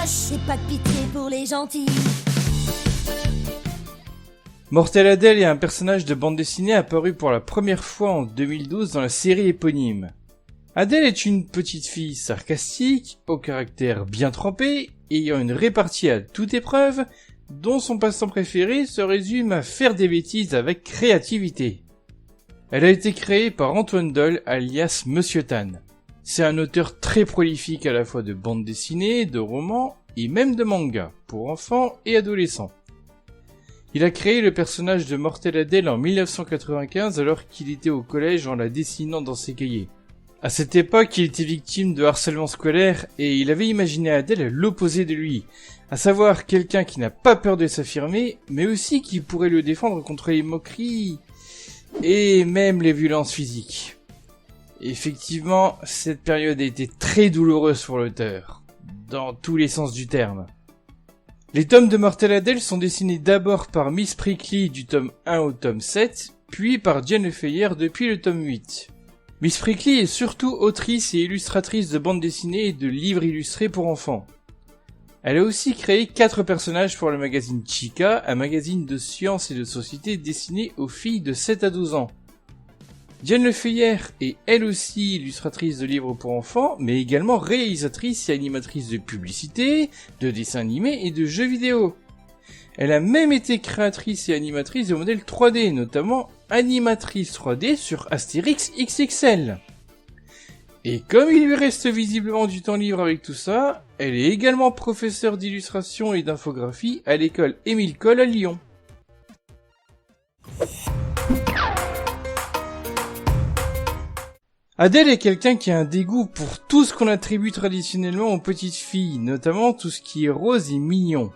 moches et pas de pitié pour les gentils. Mortelle Adèle est un personnage de bande dessinée apparu pour la première fois en 2012 dans la série éponyme. Adèle est une petite fille sarcastique, au caractère bien trempé, ayant une répartie à toute épreuve, dont son passe-temps préféré se résume à faire des bêtises avec créativité. Elle a été créée par Antoine Doll alias Monsieur Tan. C'est un auteur très prolifique à la fois de bandes dessinées, de romans et même de mangas, pour enfants et adolescents. Il a créé le personnage de Mortelle Adèle en 1995 alors qu'il était au collège en la dessinant dans ses cahiers. À cette époque, il était victime de harcèlement scolaire et il avait imaginé Adèle à l'opposé de lui, à savoir quelqu'un qui n'a pas peur de s'affirmer, mais aussi qui pourrait le défendre contre les moqueries et même les violences physiques. Effectivement, cette période a été très douloureuse pour l'auteur, dans tous les sens du terme. Les tomes de Mortelle Adèle sont dessinés d'abord par Miss Prickly du tome 1 au tome 7, puis par Diane Lefeuillère depuis le tome 8. Miss Prickly est surtout autrice et illustratrice de bandes dessinées et de livres illustrés pour enfants. Elle a aussi créé 4 personnages pour le magazine Chica, un magazine de science et de société destiné aux filles de 7 à 12 ans. Diane Lefeuillère est elle aussi illustratrice de livres pour enfants, mais également réalisatrice et animatrice de publicités, de dessins animés et de jeux vidéo. Elle a même été créatrice et animatrice de modèles 3D, notamment animatrice 3D sur Astérix XXL. Et comme il lui reste visiblement du temps libre avec tout ça, elle est également professeure d'illustration et d'infographie à l'école Émile Coll à Lyon. Adèle est quelqu'un qui a un dégoût pour tout ce qu'on attribue traditionnellement aux petites filles, notamment tout ce qui est rose et mignon.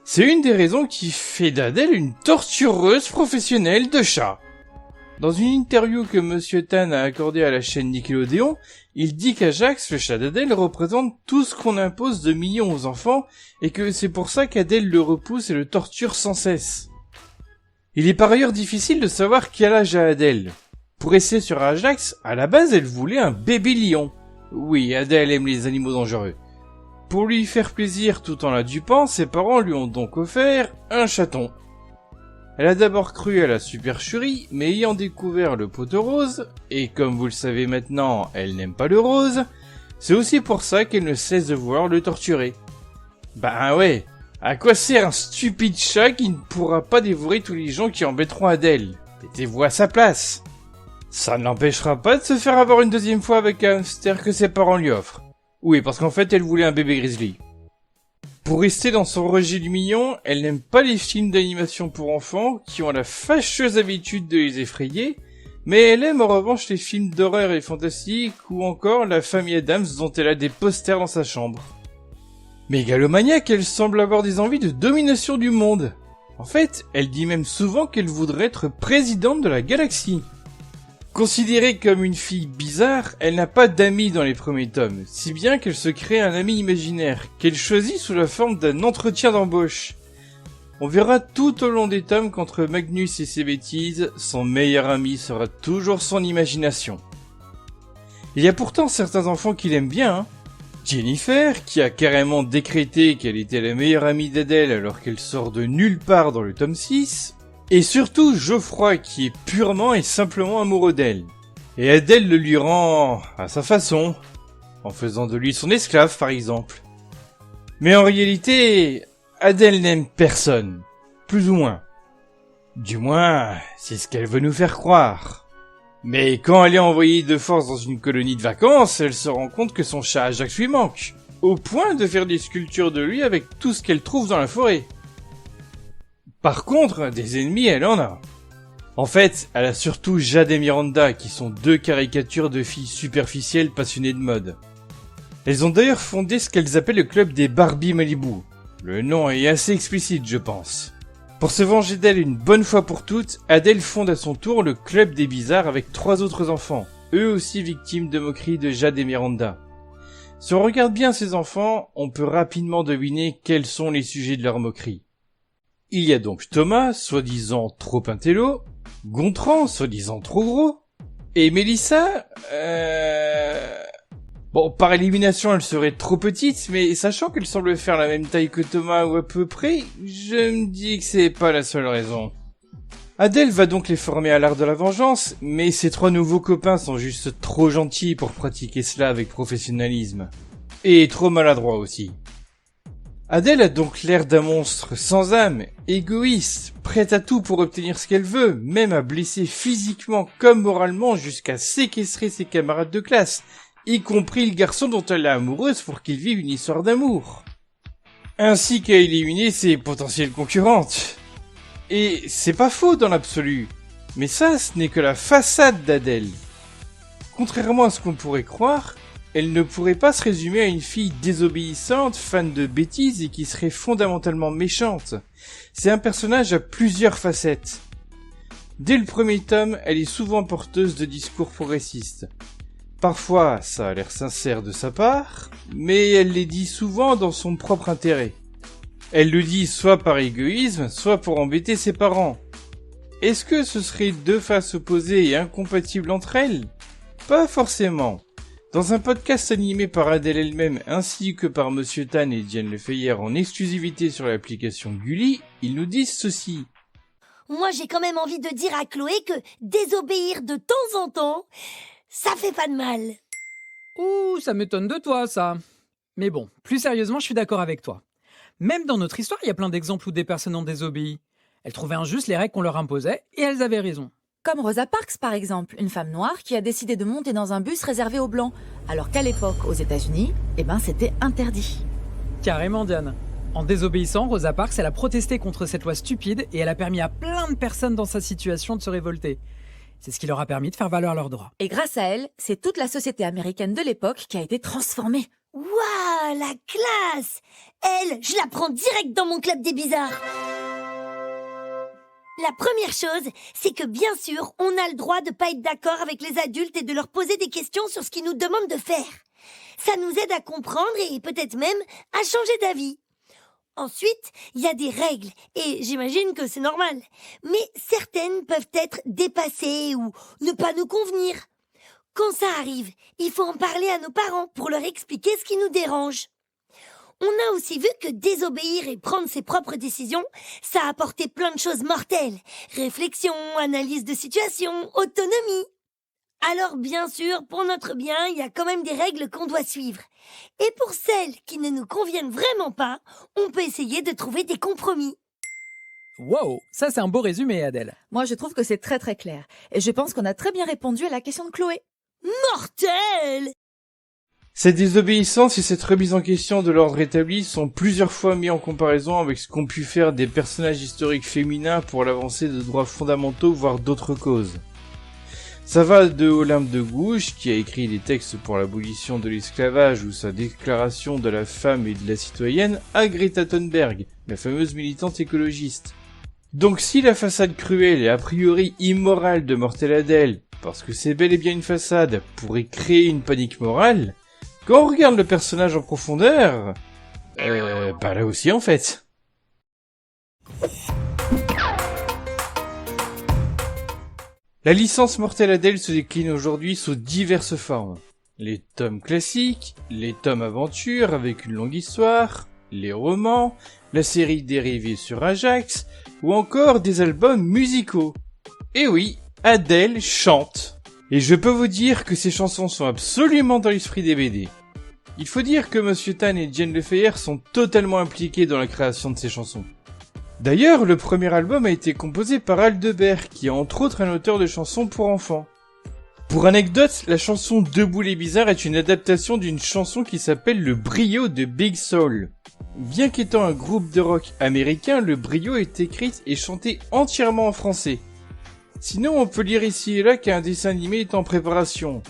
C'est une des raisons qui fait d'Adèle une tortureuse professionnelle de chat. Dans une interview que Monsieur Tan a accordée à la chaîne Nickelodeon, il dit qu'Ajax, le chat d'Adèle, représente tout ce qu'on impose de mignon aux enfants et que c'est pour ça qu'Adèle le repousse et le torture sans cesse. Il est par ailleurs difficile de savoir quel âge a Adèle. Pour rester sur Ajax, à la base elle voulait un bébé lion. Oui, Adèle aime les animaux dangereux. Pour lui faire plaisir tout en la dupant, ses parents lui ont donc offert un chaton. Elle a d'abord cru à la supercherie, mais ayant découvert le pot rose, et comme vous le savez maintenant, elle n'aime pas le rose, c'est aussi pour ça qu'elle ne cesse de vouloir le torturer. Bah ouais, à quoi sert un stupide chat qui ne pourra pas dévorer tous les gens qui embêteront Adèle? Mettez-vous à sa place. Ça ne l'empêchera pas de se faire avoir une deuxième fois avec un hamster que ses parents lui offrent. Oui, parce qu'en fait, elle voulait un bébé grizzly. Pour rester dans son rejet du mignon, elle n'aime pas les films d'animation pour enfants qui ont la fâcheuse habitude de les effrayer, mais elle aime en revanche les films d'horreur et fantastique ou encore la famille Addams dont elle a des posters dans sa chambre. Mégalomaniaque, elle semble avoir des envies de domination du monde. En fait, elle dit même souvent qu'elle voudrait être présidente de la galaxie. Considérée comme une fille bizarre, elle n'a pas d'amis dans les premiers tomes, si bien qu'elle se crée un ami imaginaire, qu'elle choisit sous la forme d'un entretien d'embauche. On verra tout au long des tomes qu'entre Magnus et ses bêtises, son meilleur ami sera toujours son imagination. Il y a pourtant certains enfants qui l'aiment bien, hein. Jennifer, qui a carrément décrété qu'elle était la meilleure amie d'Adèle alors qu'elle sort de nulle part dans le tome 6, et surtout Geoffroy qui est purement et simplement amoureux d'elle. Et Adèle le lui rend à sa façon, en faisant de lui son esclave par exemple. Mais en réalité, Adèle n'aime personne, plus ou moins. Du moins, c'est ce qu'elle veut nous faire croire. Mais quand elle est envoyée de force dans une colonie de vacances, elle se rend compte que son chat Ajax lui manque, au point de faire des sculptures de lui avec tout ce qu'elle trouve dans la forêt. Par contre, des ennemis, elle en a. En fait, elle a surtout Jade et Miranda, qui sont 2 caricatures de filles superficielles passionnées de mode. Elles ont d'ailleurs fondé ce qu'elles appellent le club des Barbie Malibu. Le nom est assez explicite, je pense. Pour se venger d'elle une bonne fois pour toutes, Adèle fonde à son tour le club des bizarres avec 3 autres enfants, eux aussi victimes de moqueries de Jade et Miranda. Si on regarde bien ces enfants, on peut rapidement deviner quels sont les sujets de leurs moqueries. Il y a donc Thomas, soi-disant trop intello, Gontran, soi-disant trop gros, et Mélissa, Bon, par élimination, elle serait trop petite, mais sachant qu'elle semble faire la même taille que Thomas ou à peu près, je me dis que c'est pas la seule raison. Adèle va donc les former à l'art de la vengeance, mais ses 3 nouveaux copains sont juste trop gentils pour pratiquer cela avec professionnalisme. Et trop maladroits aussi. Adèle a donc l'air d'un monstre sans âme, égoïste, prête à tout pour obtenir ce qu'elle veut, même à blesser physiquement comme moralement jusqu'à séquestrer ses camarades de classe, y compris le garçon dont elle est amoureuse pour qu'il vive une histoire d'amour. Ainsi qu'à éliminer ses potentielles concurrentes. Et c'est pas faux dans l'absolu, mais ça, ce n'est que la façade d'Adèle. Contrairement à ce qu'on pourrait croire, elle ne pourrait pas se résumer à une fille désobéissante, fan de bêtises et qui serait fondamentalement méchante. C'est un personnage à plusieurs facettes. Dès le premier tome, elle est souvent porteuse de discours progressistes. Parfois, ça a l'air sincère de sa part, mais elle les dit souvent dans son propre intérêt. Elle le dit soit par égoïsme, soit pour embêter ses parents. Est-ce que ce seraient 2 faces opposées et incompatibles entre elles ? Pas forcément. Dans un podcast animé par Adèle elle-même ainsi que par Monsieur Tan et Diane Lefeyer en exclusivité sur l'application Gulli, ils nous disent ceci. Moi, j'ai quand même envie de dire à Chloé que désobéir de temps en temps, ça fait pas de mal. Ouh, ça m'étonne de toi, ça. Mais bon, plus sérieusement, je suis d'accord avec toi. Même dans notre histoire, il y a plein d'exemples où des personnes ont désobéi. Elles trouvaient injustes les règles qu'on leur imposait, et elles avaient raison. Comme Rosa Parks, par exemple, une femme noire qui a décidé de monter dans un bus réservé aux Blancs, alors qu'à l'époque, aux États-Unis, c'était interdit. Carrément, Diane. En désobéissant, Rosa Parks, elle a protesté contre cette loi stupide, et elle a permis à plein de personnes dans sa situation de se révolter. C'est ce qui leur a permis de faire valoir leurs droits. Et grâce à elle, c'est toute la société américaine de l'époque qui a été transformée. Waouh, la classe! Elle, je la prends direct dans mon club des bizarres. La première chose, c'est que bien sûr, on a le droit de pas être d'accord avec les adultes et de leur poser des questions sur ce qu'ils nous demandent de faire. Ça nous aide à comprendre et peut-être même à changer d'avis. Ensuite, il y a des règles, et j'imagine que c'est normal. Mais certaines peuvent être dépassées ou ne pas nous convenir. Quand ça arrive, il faut en parler à nos parents pour leur expliquer ce qui nous dérange. On a aussi vu que désobéir et prendre ses propres décisions, ça a apporté plein de choses mortelles. Réflexion, analyse de situation, autonomie. Alors bien sûr, pour notre bien, il y a quand même des règles qu'on doit suivre. Et pour celles qui ne nous conviennent vraiment pas, on peut essayer de trouver des compromis. Wow, ça c'est un beau résumé, Adèle. Moi, je trouve que c'est très très clair. Et je pense qu'on a très bien répondu à la question de Chloé. Mortel! Cette désobéissance et cette remise en question de l'ordre établi sont plusieurs fois mis en comparaison avec ce qu'ont pu faire des personnages historiques féminins pour l'avancée de droits fondamentaux voire d'autres causes. Ça va de Olympe de Gouges, qui a écrit des textes pour l'abolition de l'esclavage ou sa déclaration de la femme et de la citoyenne, à Greta Thunberg, la fameuse militante écologiste. Donc si la façade cruelle et a priori immorale de Mortel Adèle, parce que c'est bel et bien une façade, pourrait créer une panique morale, quand on regarde le personnage en profondeur, là aussi en fait. La licence Mortel Adèle se décline aujourd'hui sous diverses formes. Les tomes classiques, les tomes aventures avec une longue histoire, les romans, la série dérivée sur Ajax, ou encore des albums musicaux. Et oui, Adèle chante. Et je peux vous dire que ces chansons sont absolument dans l'esprit des BD. Il faut dire que Monsieur Tan et Diane Lefeyer sont totalement impliqués dans la création de ces chansons. D'ailleurs, le premier album a été composé par Aldebert, qui est entre autres un auteur de chansons pour enfants. Pour anecdote, la chanson Debout les Bizarres est une adaptation d'une chanson qui s'appelle Le Brio de Big Soul. Bien qu'étant un groupe de rock américain, le Brio est écrite et chantée entièrement en français. Sinon, on peut lire ici et là qu'un dessin animé est en préparation.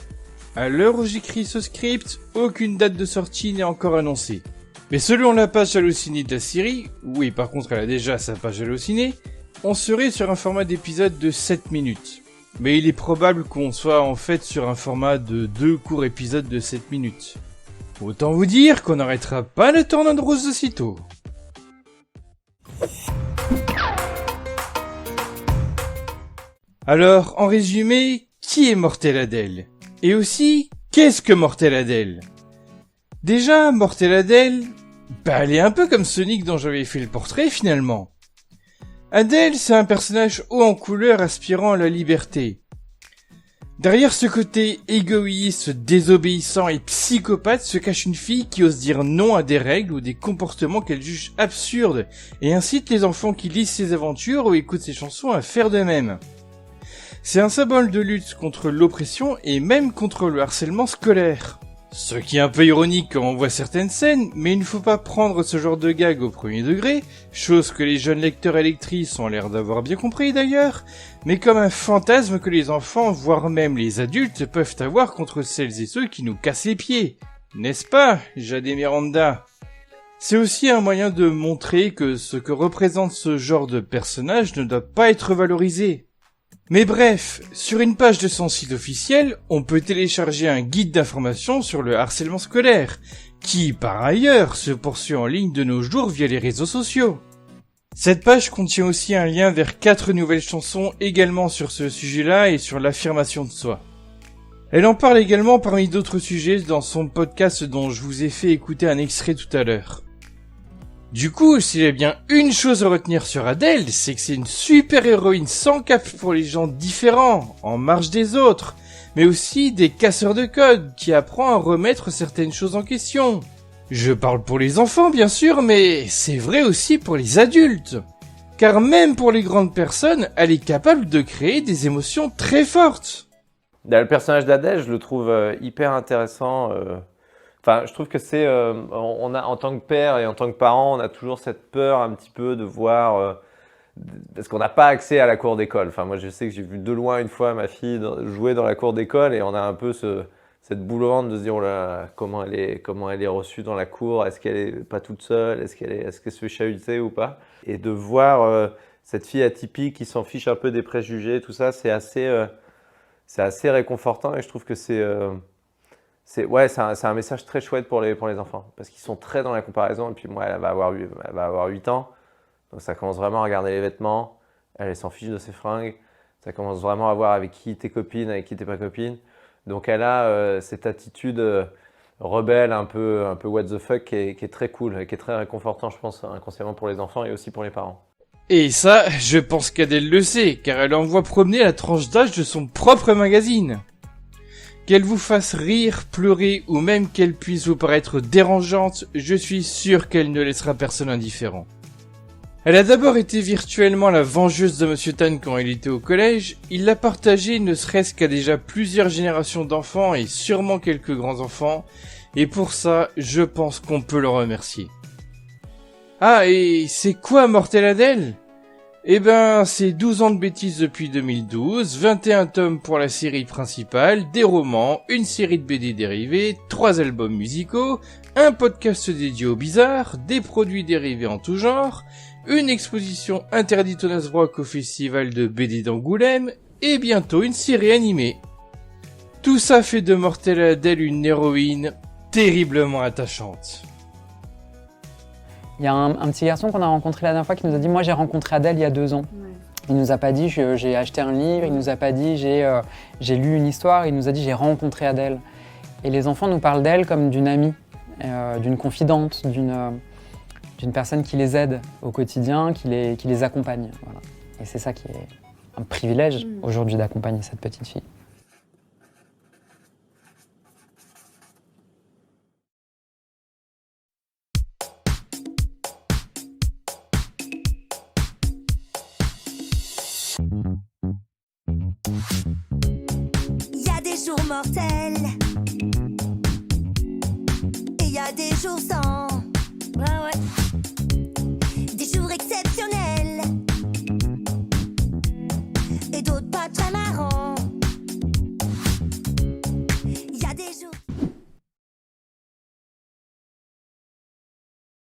À l'heure où j'écris ce script, aucune date de sortie n'est encore annoncée. Mais selon la page Allociné de la série, oui par contre elle a déjà sa page Allociné, on serait sur un format d'épisode de 7 minutes. Mais il est probable qu'on soit en fait sur un format de 2 courts épisodes de 7 minutes. Autant vous dire qu'on n'arrêtera pas le Tornade Rose aussitôt. Alors, en résumé, qui est Mortel Adèle ? Et aussi, Qu'est-ce que Mortelle Adèle ? Déjà, Mortelle Adèle, elle est un peu comme Sonic dont j'avais fait le portrait finalement. Adèle, c'est un personnage haut en couleur aspirant à la liberté. Derrière ce côté égoïste, désobéissant et psychopathe se cache une fille qui ose dire non à des règles ou des comportements qu'elle juge absurdes et incite les enfants qui lisent ses aventures ou écoutent ses chansons à faire de même. C'est un symbole de lutte contre l'oppression et même contre le harcèlement scolaire. Ce qui est un peu ironique quand on voit certaines scènes, mais il ne faut pas prendre ce genre de gag au premier degré, chose que les jeunes lecteurs et lectrices ont l'air d'avoir bien compris d'ailleurs, mais comme un fantasme que les enfants, voire même les adultes, peuvent avoir contre celles et ceux qui nous cassent les pieds. N'est-ce pas, Jade et Miranda ? C'est aussi un moyen de montrer que ce que représente ce genre de personnage ne doit pas être valorisé. Mais bref, sur une page de son site officiel, on peut télécharger un guide d'information sur le harcèlement scolaire, qui, par ailleurs, se poursuit en ligne de nos jours via les réseaux sociaux. Cette page contient aussi un lien vers 4 nouvelles chansons également sur ce sujet-là et sur l'affirmation de soi. Elle en parle également parmi d'autres sujets dans son podcast dont je vous ai fait écouter un extrait tout à l'heure. Du coup, s'il y a bien une chose à retenir sur Adèle, c'est que c'est une super héroïne sans cap pour les gens différents, en marge des autres, mais aussi des casseurs de code qui apprend à remettre certaines choses en question. Je parle pour les enfants bien sûr, mais c'est vrai aussi pour les adultes. Car même pour les grandes personnes, elle est capable de créer des émotions très fortes. Le personnage d'Adèle, je le trouve hyper intéressant. Enfin, je trouve que c'est, on a en tant que père et en tant que parent, on a toujours cette peur un petit peu de voir, parce qu'on n'a pas accès à la cour d'école. Enfin, moi, je sais que j'ai vu de loin une fois ma fille jouer dans la cour d'école et on a un peu cette boule au ventre de se dire, oh là, comment elle est reçue dans la cour, est-ce qu'elle est pas toute seule, est-ce qu'elle se fait chahuter ou pas. Et de voir cette fille atypique qui s'en fiche un peu des préjugés, tout ça, c'est assez réconfortant et je trouve que c'est un message très chouette pour les enfants parce qu'ils sont très dans la comparaison et puis moi elle va avoir 8 ans donc ça commence vraiment à regarder les vêtements, elle s'en fiche de ses fringues, ça commence vraiment à voir avec qui t'es copine, avec qui t'es pas copine, donc elle a cette attitude rebelle un peu what the fuck qui est très cool, qui est très réconfortant je pense inconsciemment pour les enfants et aussi pour les parents. Et ça, je pense qu'Adèle le sait, car elle envoie promener la tranche d'âge de son propre magazine. Qu'elle vous fasse rire, pleurer ou même qu'elle puisse vous paraître dérangeante, je suis sûr qu'elle ne laissera personne indifférent. Elle a d'abord été virtuellement la vengeuse de Monsieur Tan quand il était au collège, il l'a partagée ne serait-ce qu'à déjà plusieurs générations d'enfants et sûrement quelques grands-enfants, et pour ça, je pense qu'on peut le remercier. Ah, et c'est quoi Mortelle Adèle ? Eh ben, c'est 12 ans de bêtises depuis 2012, 21 tomes pour la série principale, des romans, une série de BD dérivés, 3 albums musicaux, un podcast dédié aux bizarres, des produits dérivés en tout genre, une exposition interdite au Nasbrock au festival de BD d'Angoulême, et bientôt une série animée. Tout ça fait de Mortelle Adèle une héroïne terriblement attachante. Il y a un petit garçon qu'on a rencontré la dernière fois qui nous a dit « Moi, j'ai rencontré Adèle il y a 2 ans. » Il nous a pas dit « J'ai acheté un livre », il nous a pas dit « J'ai lu une histoire », il nous a dit « J'ai rencontré Adèle ». Et les enfants nous parlent d'elle comme d'une amie, d'une confidente, d'une personne qui les aide au quotidien, qui les accompagne. Voilà. Et c'est ça qui est un privilège aujourd'hui d'accompagner cette petite fille. Il y a des jours mortels et il y a des jours sans. Des jours exceptionnels et d'autres pas très marrants.